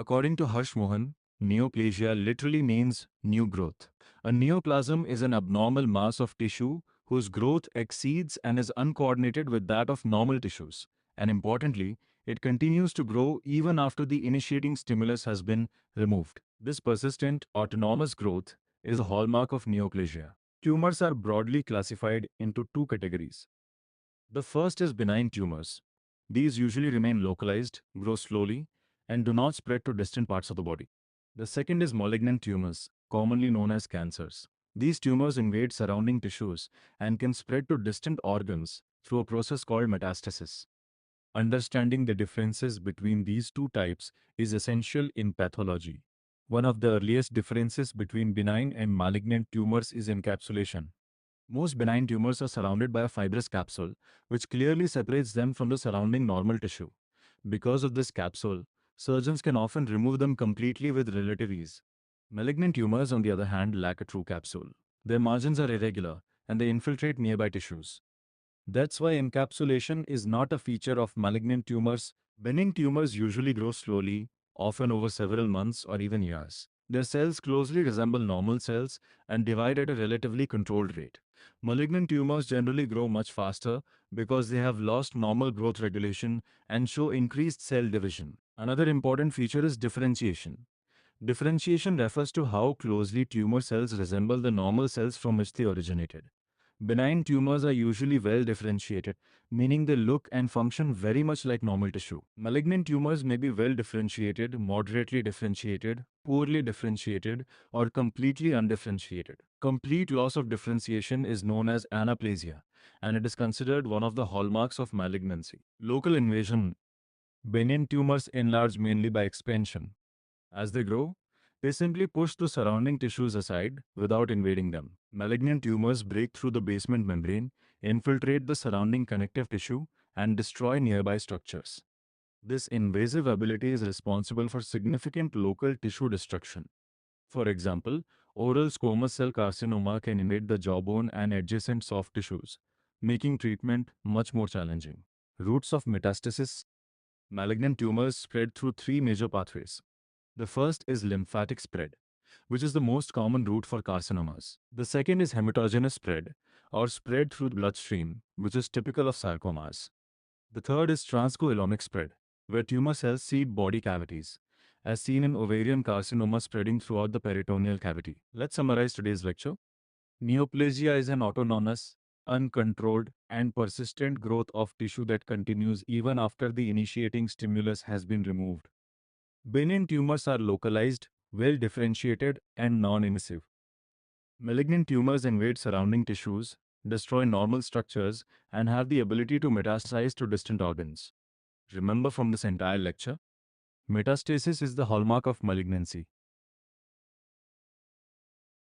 According to Harsh Mohan, neoplasia literally means new growth. A neoplasm is an abnormal mass of tissue whose growth exceeds and is uncoordinated with that of normal tissues. And importantly, it continues to grow even after the initiating stimulus has been removed. This persistent, autonomous growth is a hallmark of neoplasia. Tumors are broadly classified into two categories. The first is benign tumors. These usually remain localized, grow slowly, and do not spread to distant parts of the body. The second is malignant tumors, commonly known as cancers. These tumors invade surrounding tissues and can spread to distant organs through a process called metastasis. Understanding the differences between these two types is essential in pathology. One of the earliest differences between benign and malignant tumors is encapsulation. Most benign tumors are surrounded by a fibrous capsule, which clearly separates them from the surrounding normal tissue. Because of this capsule, surgeons can often remove them completely with relative ease. Malignant tumors, on the other hand, lack a true capsule. Their margins are irregular, and they infiltrate nearby tissues. That's why encapsulation is not a feature of malignant tumors. Benign tumors usually grow slowly, often over several months or even years. Their cells closely resemble normal cells and divide at a relatively controlled rate. Malignant tumors generally grow much faster because they have lost normal growth regulation and show increased cell division. Another important feature is differentiation. Differentiation refers to how closely tumor cells resemble the normal cells from which they originated. Benign tumors are usually well differentiated, meaning they look and function very much like normal tissue. Malignant tumors may be well differentiated, moderately differentiated, poorly differentiated, or completely undifferentiated. Complete loss of differentiation is known as anaplasia, and it is considered one of the hallmarks of malignancy. Local invasion. Benign tumors enlarge mainly by expansion. As they grow, they simply push the surrounding tissues aside without invading them. Malignant tumors break through the basement membrane, infiltrate the surrounding connective tissue, and destroy nearby structures. This invasive ability is responsible for significant local tissue destruction. For example, oral squamous cell carcinoma can invade the jawbone and adjacent soft tissues, making treatment much more challenging. Routes of metastasis. Malignant tumors spread through three major pathways. The first is lymphatic spread, which is the most common route for carcinomas. The second is hematogenous spread, or spread through the bloodstream, which is typical of sarcomas. The third is transcoelomic spread, where tumor cells seed body cavities, as seen in ovarian carcinoma spreading throughout the peritoneal cavity. Let's summarize today's lecture. Neoplasia is an autonomous, uncontrolled, and persistent growth of tissue that continues even after the initiating stimulus has been removed. Benign tumors are localized, well differentiated, and non-invasive. Malignant tumors invade surrounding tissues, destroy normal structures, and have the ability to metastasize to distant organs. Remember from this entire lecture, metastasis is the hallmark of malignancy.